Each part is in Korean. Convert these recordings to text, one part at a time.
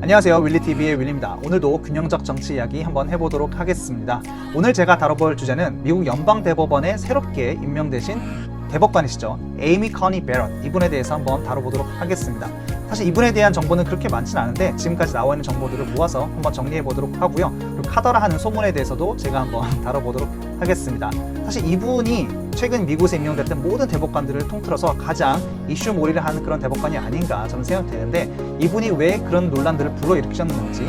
안녕하세요, 윌리TV의 윌리입니다. 오늘도 균형적 정치 이야기 한번 해보도록 하겠습니다. 오늘 제가 다뤄볼 주제는 미국 연방대법원에 새롭게 임명되신 대법관이시죠, 에이미 커니 베럿, 이분에 대해서 한번 다뤄보도록 하겠습니다. 사실 이분에 대한 정보는 그렇게 많지는 않은데 지금까지 나와 있는 정보들을 모아서 한번 정리해 보도록 하고요. 그리고 카더라 하는 소문에 대해서도 제가 한번 다뤄보도록 하겠습니다. 사실 이분이 최근 미국에서 임명됐던 모든 대법관들을 통틀어서 가장 이슈 몰이를 하는 그런 대법관이 아닌가 저는 생각되는데, 이분이 왜 그런 논란들을 불러일으키셨는지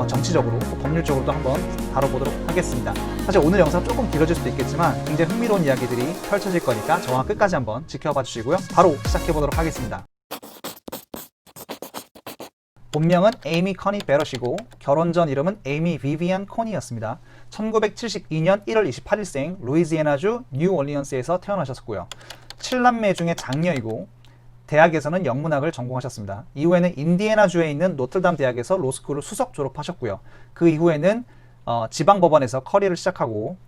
정치적으로, 법률적으로도 한번 다뤄보도록 하겠습니다. 사실 오늘 영상 조금 길어질 수도 있겠지만 굉장히 흥미로운 이야기들이 펼쳐질 거니까 저와 끝까지 한번 지켜봐 주시고요. 바로 시작해 보도록 하겠습니다. 본명은 에이미 커니 베럿이고 결혼 전 이름은 에이미 비비안 코니였습니다. 1972년 1월 28일생 루이지애나주 뉴올리언스에서 태어나셨고요. 7남매 중에 장녀이고 대학에서는 영문학을 전공하셨습니다. 이후에는 인디애나주에 있는 노틀담 대학에서 로스쿨을 수석 졸업하셨고요. 그 이후에는 지방법원에서 커리어를 시작하고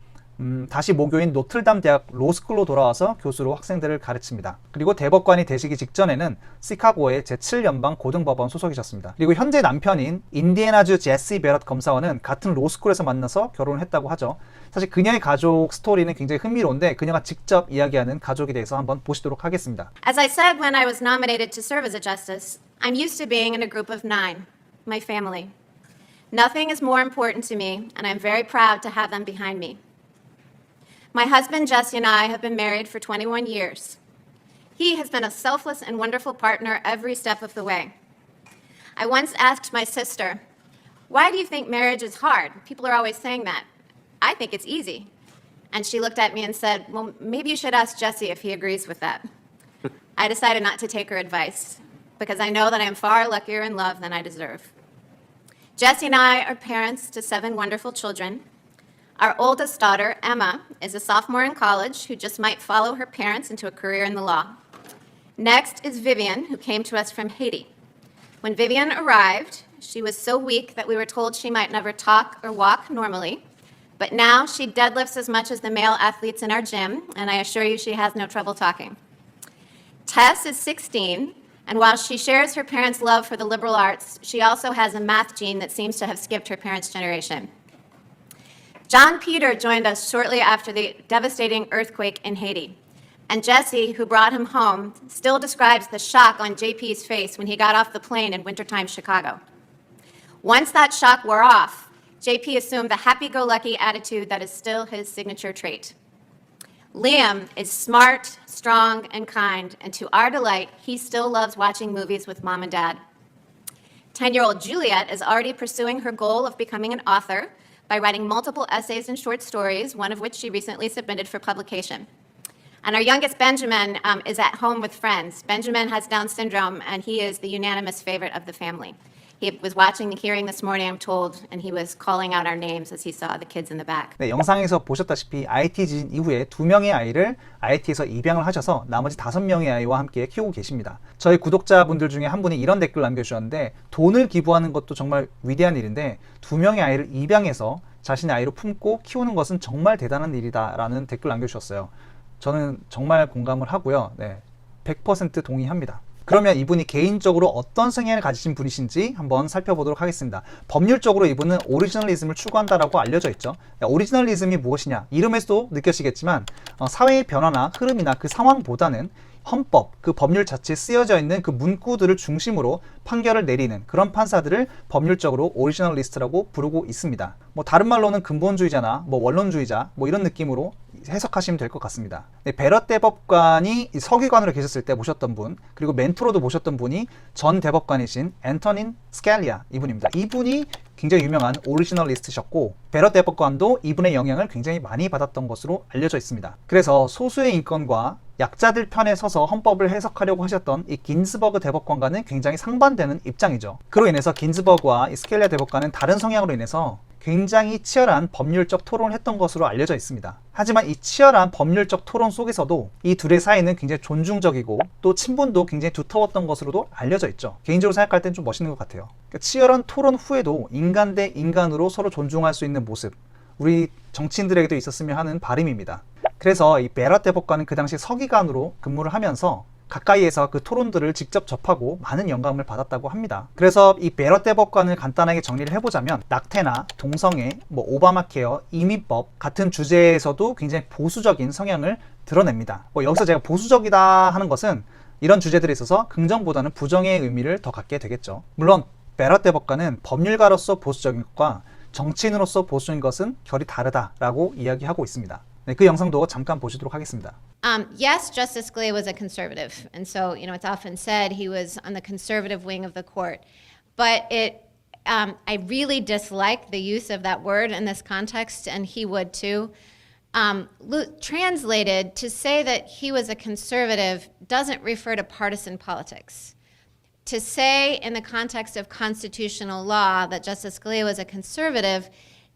다시 모교인 노틀담 대학 로스쿨로 돌아와서 교수로 학생들을 가르칩니다. 그리고 대법관이 되시기 직전에는 시카고의 제7연방 고등법원 소속이셨습니다. 그리고 현재 남편인 인디애나주 제시 베럿 검사와는 같은 로스쿨에서 만나서 결혼을 했다고 하죠. 사실 그녀의 가족 스토리는 굉장히 흥미로운데 그녀가 직접 이야기하는 가족에 대해서 한번 보시도록 하겠습니다. As I said when I was nominated to serve as a justice, I'm used to being in a group of 9, my family. Nothing is more important to me, and I'm very proud to have them behind me. My husband Jesse and I have been married for 21 years. He has been a selfless and wonderful partner every step of the way. I once asked my sister, "Why do you think marriage is hard? People are always saying that. I think it's easy." And she looked at me and said, "Well, maybe you should ask Jesse if he agrees with that." I decided not to take her advice because I know that I am far luckier in love than I deserve. Jesse and I are parents to 7 wonderful children. Our oldest daughter, Emma, is a sophomore in college who just might follow her parents into a career in the law. Next is Vivian, who came to us from Haiti. When Vivian arrived, she was so weak that we were told she might never talk or walk normally. But now she deadlifts as much as the male athletes in our gym, and I assure you she has no trouble talking. Tess is 16, and while she shares her parents' love for the liberal arts, she also has a math gene that seems to have skipped her parents' generation. John Peter joined us shortly after the devastating earthquake in Haiti. And Jesse, who brought him home, still describes the shock on JP's face when he got off the plane in wintertime Chicago. Once that shock wore off, JP assumed the happy-go-lucky attitude that is still his signature trait. Liam is smart, strong, and kind, and to our delight, he still loves watching movies with mom and dad. 10-year-old Juliet is already pursuing her goal of becoming an author by writing multiple essays and short stories, one of which she recently submitted for publication. And our youngest, Benjamin, is at home with friends. Benjamin has Down syndrome, and he is the unanimous favorite of the family. He was watching the hearing this morning, I'm told, and he was calling out our names as he saw the kids in the back. 네, 영상에서 보셨다시피 IT 지진 이후에 2명의 아이를 IT에서 입양을 하셔서 나머지 5명의 아이와 함께 키우고 계십니다. 저희 구독자분들 중에 한 분이 이런 댓글 남겨주셨는데, 돈을 기부하는 것도 정말 위대한 일인데 2명의 아이를 입양해서 자신의 아이로 품고 키우는 것은 정말 대단한 일이다 라는 댓글 남겨주셨어요. 저는 정말 공감을 하고요. 네, 100% 동의합니다. 그러면 이분이 개인적으로 어떤 성향을 가지신 분이신지 한번 살펴보도록 하겠습니다. 법률적으로 이분은 오리지널리즘을 추구한다라고 알려져 있죠. 오리지널리즘이 무엇이냐? 이름에서도 느껴지겠지만 사회의 변화나 흐름이나 그 상황보다는 헌법, 그 법률 자체에 쓰여져 있는 그 문구들을 중심으로 판결을 내리는 그런 판사들을 법률적으로 오리지널리스트라고 부르고 있습니다. 다른 말로는 근본주의자나 원론주의자 이런 느낌으로 해석하시면 될 것 같습니다. 네, 베럿 대법관이 서기관으로 계셨을 때 모셨던 분, 그리고 멘토로도 모셨던 분이 전 대법관이신 앤토닌 스칼리아 이분입니다. 이분이 굉장히 유명한 오리지널리스트셨고 베럿 대법관도 이분의 영향을 굉장히 많이 받았던 것으로 알려져 있습니다. 그래서 소수의 인권과 약자들 편에 서서 헌법을 해석하려고 하셨던 이 긴즈버그 대법관과는 굉장히 상반되는 입장이죠. 그로 인해서 긴즈버그와 이 스칼리아 대법관은 다른 성향으로 인해서 굉장히 치열한 법률적 토론을 했던 것으로 알려져 있습니다. 하지만 이 치열한 법률적 토론 속에서도 이 둘의 사이는 굉장히 존중적이고 또 친분도 굉장히 두터웠던 것으로도 알려져 있죠. 개인적으로 생각할 땐 좀 멋있는 것 같아요. 그러니까 치열한 토론 후에도 인간 대 인간으로 서로 존중할 수 있는 모습, 우리 정치인들에게도 있었으면 하는 바람입니다. 그래서 이 베럿 대법관은 그 당시 서기관으로 근무를 하면서 가까이에서 그 토론들을 직접 접하고 많은 영감을 받았다고 합니다. 그래서 이 베럿 대법관을 간단하게 정리를 해보자면 낙태나 동성애, 오바마 케어, 이민법 같은 주제에서도 굉장히 보수적인 성향을 드러냅니다. 여기서 제가 보수적이다 하는 것은 이런 주제들에 있어서 긍정보다는 부정의 의미를 더 갖게 되겠죠. 물론 베럿 대법관은 법률가로서 보수적인 것과 정치인으로서 보수적인 것은 결이 다르다라고 이야기하고 있습니다. 네, 그 영상도 잠깐 보시도록 하겠습니다. Yes, Justice Scalia was a conservative, and so it's often said he was on the conservative wing of the court. But I really dislike the use of that word in this context, and he would too. Translated, to say that he was a conservative doesn't refer to partisan politics. To say in the context of constitutional law that Justice Scalia was a conservative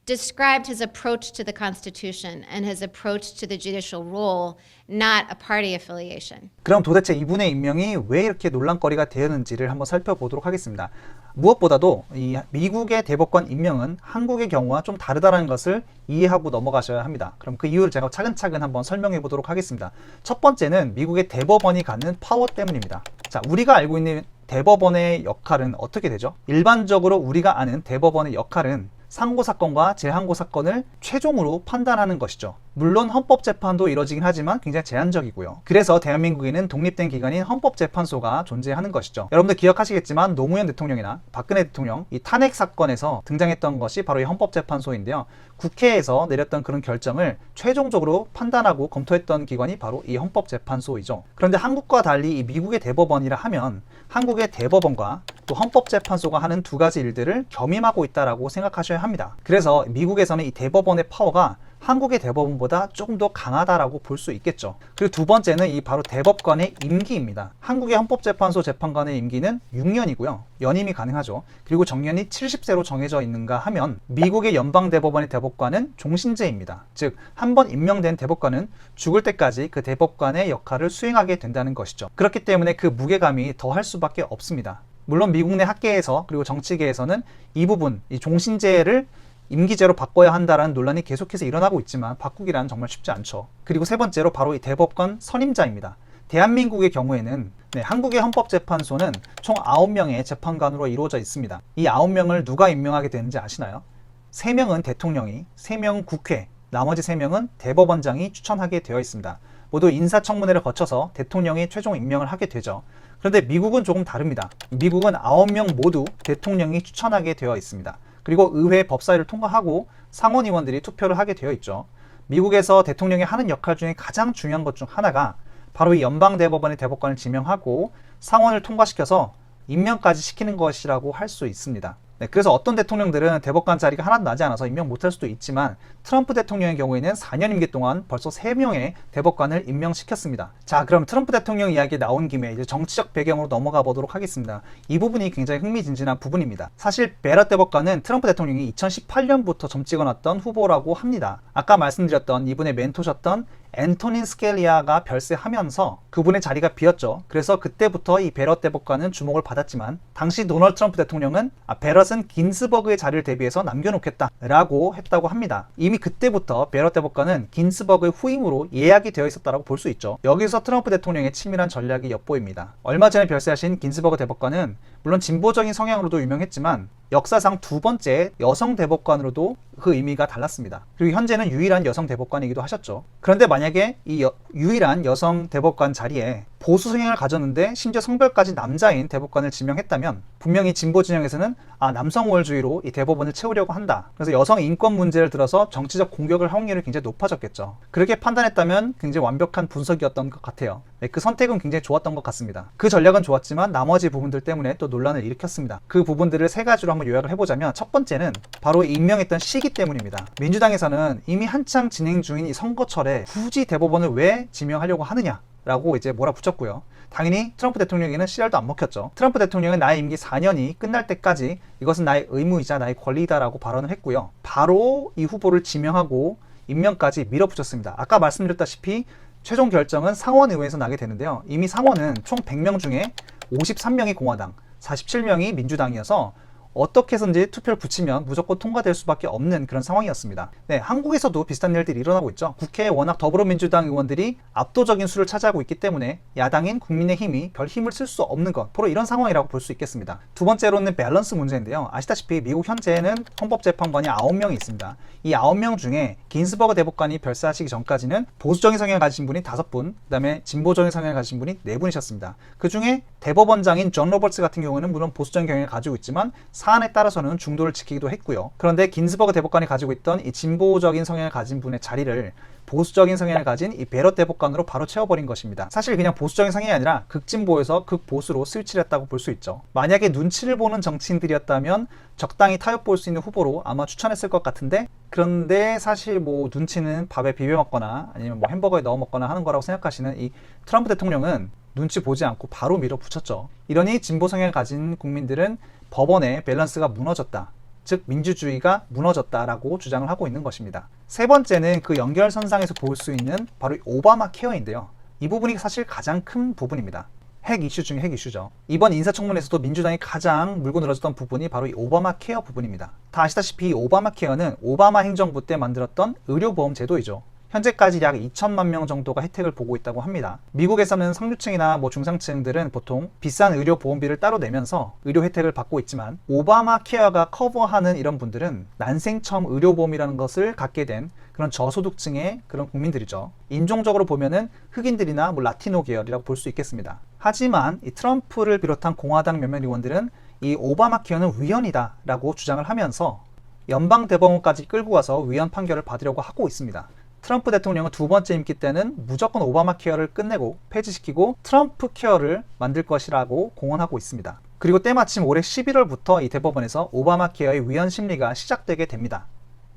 described his approach to the Constitution and his approach to the judicial role, not a party affiliation. 그럼 도대체 이분의 임명이 왜 이렇게 논란거리가 되었는지를 한번 살펴보도록 하겠습니다. 무엇보다도 이 미국의 대법관 임명은 한국의 경우와 좀 다르다는 것을 이해하고 넘어가셔야 합니다. 그럼 그 이유를 제가 차근차근 한번 설명해 보도록 하겠습니다. 첫 번째는 미국의 대법원이 갖는 파워 때문입니다. 자, 우리가 알고 있는 대법원의 역할은 어떻게 되죠? 일반적으로 우리가 아는 대법원의 역할은 상고사건과 재항고사건을 최종으로 판단하는 것이죠. 물론 헌법재판도 이루어지긴 하지만 굉장히 제한적이고요. 그래서 대한민국에는 독립된 기관인 헌법재판소가 존재하는 것이죠. 여러분들 기억하시겠지만 노무현 대통령이나 박근혜 대통령 이 탄핵 사건에서 등장했던 것이 바로 이 헌법재판소인데요. 국회에서 내렸던 그런 결정을 최종적으로 판단하고 검토했던 기관이 바로 이 헌법재판소이죠. 그런데 한국과 달리 이 미국의 대법원이라 하면 한국의 대법원과 또 헌법재판소가 하는 두 가지 일들을 겸임하고 있다라고 생각하셔야 합니다. 그래서 미국에서는 이 대법원의 파워가 한국의 대법원보다 조금 더 강하다라고 볼 수 있겠죠. 그리고 두 번째는 이 바로 대법관의 임기입니다. 한국의 헌법재판소 재판관의 임기는 6년이고요. 연임이 가능하죠. 그리고 정년이 70세로 정해져 있는가 하면 미국의 연방대법원의 대법관은 종신제입니다. 즉, 한 번 임명된 대법관은 죽을 때까지 그 대법관의 역할을 수행하게 된다는 것이죠. 그렇기 때문에 그 무게감이 더할 수밖에 없습니다. 물론 미국 내 학계에서 그리고 정치계에서는 이 부분, 이 종신제를 임기제로 바꿔야 한다라는 논란이 계속해서 일어나고 있지만 바꾸기란 정말 쉽지 않죠. 그리고 세 번째로 바로 이 대법관 선임자입니다. 대한민국의 경우에는 한국의 헌법재판소는 총 9명의 재판관으로 이루어져 있습니다. 이 9명을 누가 임명하게 되는지 아시나요? 3명은 대통령이, 3명은 국회, 나머지 3명은 대법원장이 추천하게 되어 있습니다. 모두 인사청문회를 거쳐서 대통령이 최종 임명을 하게 되죠. 그런데 미국은 조금 다릅니다. 미국은 9명 모두 대통령이 추천하게 되어 있습니다. 그리고 의회 법사위를 통과하고 상원의원들이 투표를 하게 되어 있죠. 미국에서 대통령이 하는 역할 중에 가장 중요한 것 중 하나가 바로 이 연방대법원의 대법관을 지명하고 상원을 통과시켜서 임명까지 시키는 것이라고 할 수 있습니다. 그래서 어떤 대통령들은 대법관 자리가 하나도 나지 않아서 임명 못할 수도 있지만 트럼프 대통령의 경우에는 4년 임기 동안 벌써 3명의 대법관을 임명시켰습니다. 자, 그럼 트럼프 대통령 이야기 나온 김에 이제 정치적 배경으로 넘어가 보도록 하겠습니다. 이 부분이 굉장히 흥미진진한 부분입니다. 사실 베럿 대법관은 트럼프 대통령이 2018년부터 점 찍어놨던 후보라고 합니다. 아까 말씀드렸던 이분의 멘토셨던 앤토닌 스켈리아가 별세하면서 그분의 자리가 비었죠. 그래서 그때부터 이 베럿 대법관은 주목을 받았지만 당시 도널드 트럼프 대통령은 베럿은 긴스버그의 자리를 대비해서 남겨놓겠다라고 했다고 합니다. 이미 그때부터 베럿 대법관은 긴스버그의 후임으로 예약이 되어 있었다고 볼 수 있죠. 여기서 트럼프 대통령의 치밀한 전략이 엿보입니다. 얼마 전에 별세하신 긴스버그 대법관은 물론 진보적인 성향으로도 유명했지만 역사상 두 번째 여성 대법관으로도 그 의미가 달랐습니다. 그리고 현재는 유일한 여성 대법관이기도 하셨죠. 그런데 만약에 이 유일한 여성 대법관 자리에 보수 성향을 가졌는데 심지어 성별까지 남자인 대법관을 지명했다면 분명히 진보 진영에서는 남성 우월주의로 이 대법원을 채우려고 한다. 그래서 여성 인권 문제를 들어서 정치적 공격을 할 확률이 굉장히 높아졌겠죠. 그렇게 판단했다면 굉장히 완벽한 분석이었던 것 같아요. 그 선택은 굉장히 좋았던 것 같습니다. 그 전략은 좋았지만 나머지 부분들 때문에 또 논란을 일으켰습니다. 그 부분들을 세 가지로 한번 요약을 해보자면 첫 번째는 바로 임명했던 시기 때문입니다. 민주당에서는 이미 한창 진행 중인 이 선거철에 굳이 대법원을 왜 지명하려고 하느냐 라고 이제 몰아붙였고요. 당연히 트럼프 대통령에게는 씨알도 안 먹혔죠. 트럼프 대통령은 나의 임기 4년이 끝날 때까지 이것은 나의 의무이자 나의 권리다라고 발언을 했고요. 바로 이 후보를 지명하고 임명까지 밀어붙였습니다. 아까 말씀드렸다시피 최종 결정은 상원의회에서 나게 되는데요. 이미 상원은 총 100명 중에 53명이 공화당, 47명이 민주당이어서 어떻게 해서든지 투표를 붙이면 무조건 통과될 수밖에 없는 그런 상황이었습니다. 네, 한국에서도 비슷한 일들이 일어나고 있죠. 국회에 워낙 더불어민주당 의원들이 압도적인 수를 차지하고 있기 때문에 야당인 국민의힘이 별 힘을 쓸 수 없는 것, 바로 이런 상황이라고 볼 수 있겠습니다. 두 번째로는 밸런스 문제인데요. 아시다시피 미국 현재는 헌법재판관이 9명이 있습니다. 이 9명 중에 긴스버그 대법관이 별세하시기 전까지는 보수적인 성향을 가진 분이 5분, 그 다음에 진보적인 성향을 가진 분이 4분이셨습니다. 그 중에 대법원장인 존 로버츠 같은 경우는 물론 보수적인 경향을 가지고 있지만 사안에 따라서는 중도를 지키기도 했고요. 그런데 긴스버그 대법관이 가지고 있던 이 진보적인 성향을 가진 분의 자리를 보수적인 성향을 가진 이 베럿 대법관으로 바로 채워버린 것입니다. 사실 그냥 보수적인 성향이 아니라 극진보에서 극보수로 스위치를 했다고 볼 수 있죠. 만약에 눈치를 보는 정치인들이었다면 적당히 타협 볼 수 있는 후보로 아마 추천했을 것 같은데, 그런데 사실 뭐 눈치는 밥에 비벼 먹거나 아니면 뭐 햄버거에 넣어 먹거나 하는 거라고 생각하시는 이 트럼프 대통령은 눈치 보지 않고 바로 밀어붙였죠. 이러니 진보 성향을 가진 국민들은 법원의 밸런스가 무너졌다, 즉 민주주의가 무너졌다라고 주장을 하고 있는 것입니다. 세 번째는 그 연결선상에서 볼 수 있는 바로 오바마 케어인데요. 이 부분이 사실 가장 큰 부분입니다. 핵 이슈 중에 핵 이슈죠. 이번 인사청문회에서도 민주당이 가장 물고 늘어졌던 부분이 바로 이 오바마 케어 부분입니다. 다 아시다시피 이 오바마 케어는 오바마 행정부 때 만들었던 의료보험 제도이죠. 현재까지 약 2천만 명 정도가 혜택을 보고 있다고 합니다. 미국에서는 상류층이나 뭐 중상층들은 보통 비싼 의료 보험비를 따로 내면서 의료 혜택을 받고 있지만, 오바마 케어가 커버하는 이런 분들은 난생 처음 의료보험이라는 것을 갖게 된 그런 저소득층의 그런 국민들이죠. 인종적으로 보면은 흑인들이나 뭐 라티노 계열이라고 볼 수 있겠습니다. 하지만 이 트럼프를 비롯한 공화당 몇몇 의원들은 이 오바마 케어는 위헌이다 라고 주장을 하면서 연방대법원까지 끌고 가서 위헌 판결을 받으려고 하고 있습니다. 트럼프 대통령은 두 번째 임기 때는 무조건 오바마 케어를 끝내고 폐지시키고 트럼프 케어를 만들 것이라고 공언하고 있습니다. 그리고 때마침 올해 11월부터 이 대법원에서 오바마 케어의 위헌 심리가 시작되게 됩니다.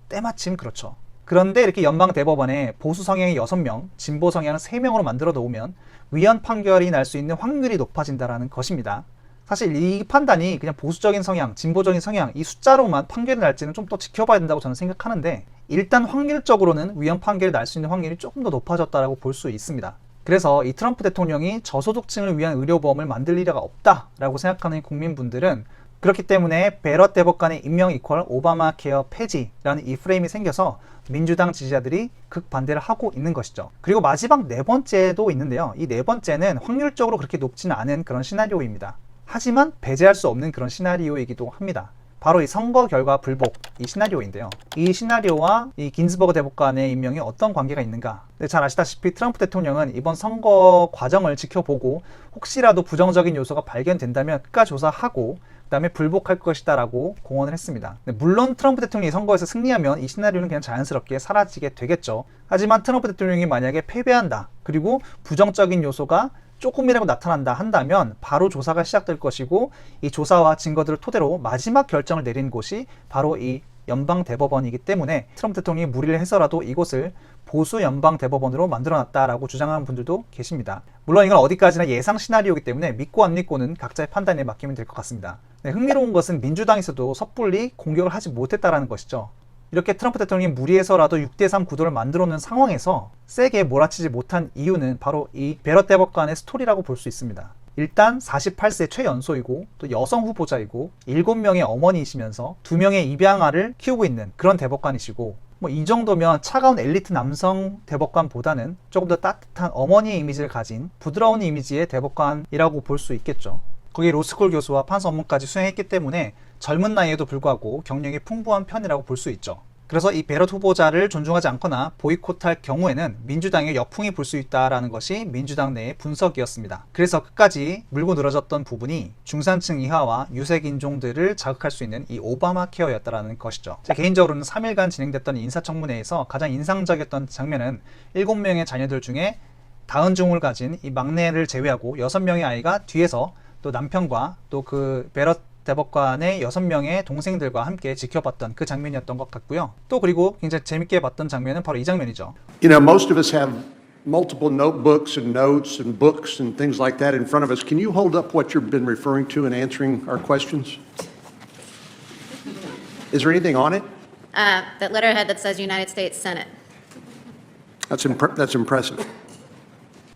때마침 그렇죠. 그런데 이렇게 연방 대법원에 보수 성향이 6명, 진보 성향은 3명으로 만들어 놓으면 위헌 판결이 날 수 있는 확률이 높아진다는 것입니다. 사실 이 판단이 그냥 보수적인 성향, 진보적인 성향, 이 숫자로만 판결이 날지는 좀 더 지켜봐야 된다고 저는 생각하는데, 일단 확률적으로는 위헌 판결이 날 수 있는 확률이 조금 더 높아졌다고 볼 수 있습니다. 그래서 이 트럼프 대통령이 저소득층을 위한 의료보험을 만들 일이 없다라고 생각하는 국민분들은, 그렇기 때문에 베럿 대법관의 임명 이퀄 오바마 케어 폐지라는 이 프레임이 생겨서 민주당 지지자들이 극반대를 하고 있는 것이죠. 그리고 마지막 네 번째도 있는데요. 이 네 번째는 확률적으로 그렇게 높지는 않은 그런 시나리오입니다. 하지만 배제할 수 없는 그런 시나리오이기도 합니다. 바로 이 선거 결과 불복, 이 시나리오인데요. 이 시나리오와 이 긴스버그 대법관의 임명이 어떤 관계가 있는가? 잘 아시다시피 트럼프 대통령은 이번 선거 과정을 지켜보고 혹시라도 부정적인 요소가 발견된다면 끝까지 조사하고 그 다음에 불복할 것이다 라고 공언을 했습니다. 물론 트럼프 대통령이 선거에서 승리하면 이 시나리오는 그냥 자연스럽게 사라지게 되겠죠. 하지만 트럼프 대통령이 만약에 패배한다, 그리고 부정적인 요소가 조금이라도 나타난다 한다면 바로 조사가 시작될 것이고, 이 조사와 증거들을 토대로 마지막 결정을 내린 곳이 바로 이 연방 대법원이기 때문에 트럼프 대통령이 무리를 해서라도 이곳을 보수 연방 대법원으로 만들어놨다라고 주장하는 분들도 계십니다. 물론 이건 어디까지나 예상 시나리오이기 때문에 믿고 안 믿고는 각자의 판단에 맡기면 될 것 같습니다. 흥미로운 것은 민주당에서도 섣불리 공격을 하지 못했다라는 것이죠. 이렇게 트럼프 대통령이 무리해서라도 6대3 구도를 만들어 놓은 상황에서 세게 몰아치지 못한 이유는 바로 이 베럿 대법관의 스토리라고 볼 수 있습니다. 일단 48세 최연소이고 또 여성 후보자이고 7명의 어머니이시면서 2명의 입양아를 키우고 있는 그런 대법관이시고, 뭐 이 정도면 차가운 엘리트 남성 대법관보다는 조금 더 따뜻한 어머니의 이미지를 가진 부드러운 이미지의 대법관이라고 볼 수 있겠죠. 거기에 로스쿨 교수와 판사 업무까지 수행했기 때문에 젊은 나이에도 불구하고 경력이 풍부한 편이라고 볼 수 있죠. 그래서 이 베럿 후보자를 존중하지 않거나 보이콧할 경우에는 민주당의 역풍이 불 수 있다는 것이 민주당 내의 분석이었습니다. 그래서 끝까지 물고 늘어졌던 부분이 중산층 이하와 유색인종들을 자극할 수 있는 이 오바마 케어였다는 것이죠. 제 개인적으로는 3일간 진행됐던 인사청문회에서 가장 인상적이었던 장면은 7명의 자녀들 중에 다은종을 가진 이 막내를 제외하고 6명의 아이가 뒤에서 또 남편과 또 그 베럿 대법관의 6명의 동생들과 함께 지켜봤던 그 장면이었던 것 같고요. 또 그리고 굉장히 재밌게 봤던 장면은 바로 이 장면이죠. You know, most of us have multiple notebooks and notes and books and things like that in front of us. Can you hold up what you've been referring to in answering our questions? Is there anything on it? That letterhead that says United States Senate. That's impressive.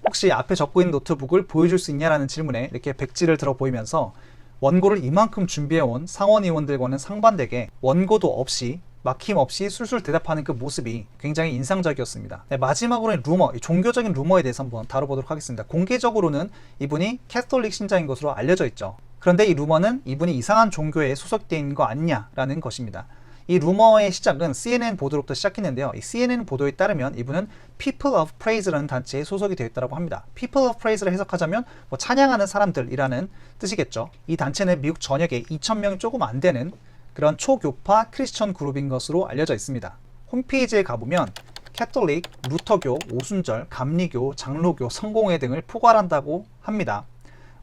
혹시 앞에 적고 있는 노트북을 보여줄 수 있냐라는 질문에 이렇게 백지를 들어 보이면서 원고를 이만큼 준비해온 상원 의원들과는 상반되게 원고도 없이 막힘없이 술술 대답하는 그 모습이 굉장히 인상적이었습니다. 네, 마지막으로는 루머, 종교적인 루머에 대해서 한번 다뤄보도록 하겠습니다. 공개적으로는 이분이 캐톨릭 신자인 것으로 알려져 있죠. 그런데 이 루머는 이분이 이상한 종교에 소속되어 있는 거 아니냐라는 것입니다. 이 루머의 시작은 CNN 보도로부터 시작했는데요. 이 CNN 보도에 따르면 이분은 People of Praise라는 단체에 소속이 되어 있다고 합니다. People of Praise를 해석하자면 뭐 찬양하는 사람들이라는 뜻이겠죠. 이 단체는 미국 전역에 2,000명이 조금 안 되는 그런 초교파 크리스천 그룹인 것으로 알려져 있습니다. 홈페이지에 가보면 캐톨릭, 루터교, 오순절, 감리교, 장로교, 성공회 등을 포괄한다고 합니다.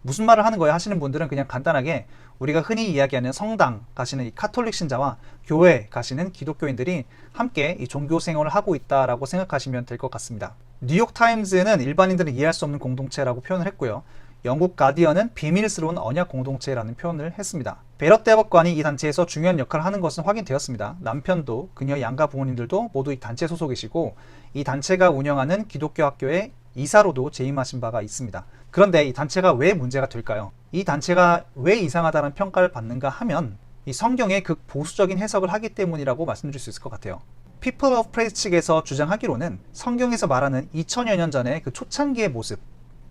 무슨 말을 하는 거예요 하시는 분들은 그냥 간단하게 우리가 흔히 이야기하는 성당 가시는 이 카톨릭 신자와 교회 가시는 기독교인들이 함께 이 종교 생활을 하고 있다라고 생각하시면 될 것 같습니다. 뉴욕타임즈는 일반인들은 이해할 수 없는 공동체라고 표현을 했고요. 영국 가디언은 비밀스러운 언약 공동체라는 표현을 했습니다. 베럿 대법관이 이 단체에서 중요한 역할을 하는 것은 확인되었습니다. 남편도 그녀의 양가 부모님들도 모두 이 단체 소속이시고 이 단체가 운영하는 기독교 학교의 이사로도 재임하신 바가 있습니다. 그런데 이 단체가 왜 문제가 될까요? 이 단체가 왜 이상하다는 평가를 받는가 하면 이 성경의 극보수적인 해석을 하기 때문이라고 말씀드릴 수 있을 것 같아요. People of Praise 측에서 주장하기로는 성경에서 말하는 2000여 년 전의 그 초창기의 모습,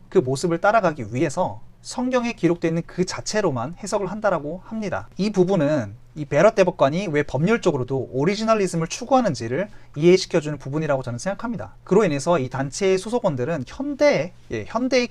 그 모습을 따라가기 위해서 성경에 기록되어 있는 그 자체로만 해석을 한다라고 합니다. 이 부분은 이 베럿 대법관이 왜 법률적으로도 오리지널리즘을 추구하는지를 이해시켜주는 부분이라고 저는 생각합니다. 그로 인해서 이 단체의 소속원들은 현대의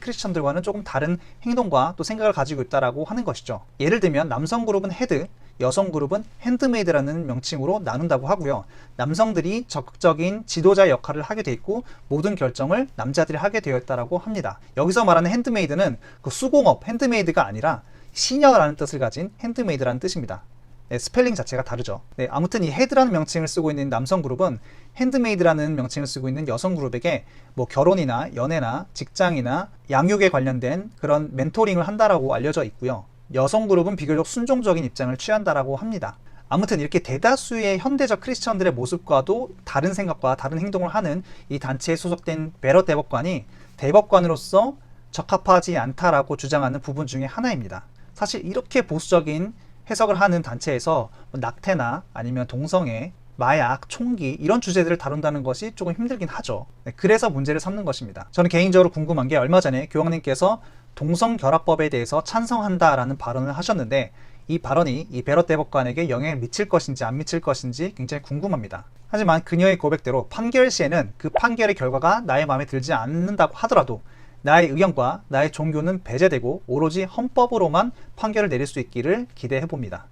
크리스천들과는 조금 다른 행동과 또 생각을 가지고 있다라고 하는 것이죠. 예를 들면 남성 그룹은 헤드, 여성 그룹은 핸드메이드라는 명칭으로 나눈다고 하고요. 남성들이 적극적인 지도자 역할을 하게 돼 있고 모든 결정을 남자들이 하게 되어 있다라고 합니다. 여기서 말하는 핸드메이드는 그 수공업 핸드메이드가 아니라 시녀라는 뜻을 가진 핸드메이드라는 뜻입니다. 네, 스펠링 자체가 다르죠. 네, 아무튼 이 헤드라는 명칭을 쓰고 있는 남성 그룹은 핸드메이드라는 명칭을 쓰고 있는 여성 그룹에게 뭐 결혼이나 연애나 직장이나 양육에 관련된 그런 멘토링을 한다라고 알려져 있고요. 여성 그룹은 비교적 순종적인 입장을 취한다라고 합니다. 아무튼 이렇게 대다수의 현대적 크리스천들의 모습과도 다른 생각과 다른 행동을 하는 이 단체에 소속된 베럿 대법관이 대법관으로서 적합하지 않다라고 주장하는 부분 중에 하나입니다. 사실 이렇게 보수적인 해석을 하는 단체에서 낙태나 아니면 동성애, 마약, 총기 이런 주제들을 다룬다는 것이 조금 힘들긴 하죠. 네, 그래서 문제를 삼는 것입니다. 저는 개인적으로 궁금한 게 얼마 전에 교황님께서 동성결합법에 대해서 찬성한다라는 발언을 하셨는데 이 발언이 이 베럿 대법관에게 영향을 미칠 것인지 안 미칠 것인지 굉장히 궁금합니다. 하지만 그녀의 고백대로 판결 시에는 그 판결의 결과가 나의 마음에 들지 않는다고 하더라도 나의 의견과 나의 종교는 배제되고 오로지 헌법으로만 판결을 내릴 수 있기를 기대해 봅니다.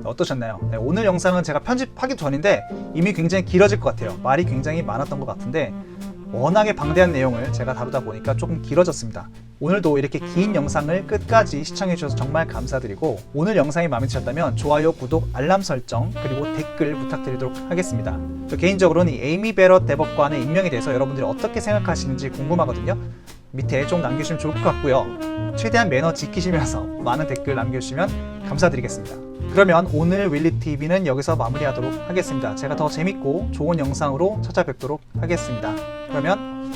어떠셨나요? 네, 오늘 영상은 제가 편집하기 전인데 이미 굉장히 길어질 것 같아요. 말이 굉장히 많았던 것 같은데 워낙에 방대한 내용을 제가 다루다 보니까 조금 길어졌습니다. 오늘도 이렇게 긴 영상을 끝까지 시청해 주셔서 정말 감사드리고 오늘 영상이 마음에 드셨다면 좋아요, 구독, 알람 설정 그리고 댓글 부탁드리도록 하겠습니다. 저 개인적으로는 이 에이미 베럿 대법관의 임명에 대해서 여러분들이 어떻게 생각하시는지 궁금하거든요. 밑에 좀 남겨주시면 좋을 것 같고요. 최대한 매너 지키시면서 많은 댓글 남겨주시면 감사드리겠습니다. 그러면 오늘 윌리TV는 여기서 마무리하도록 하겠습니다. 제가 더 재밌고 좋은 영상으로 찾아뵙도록 하겠습니다. 그러면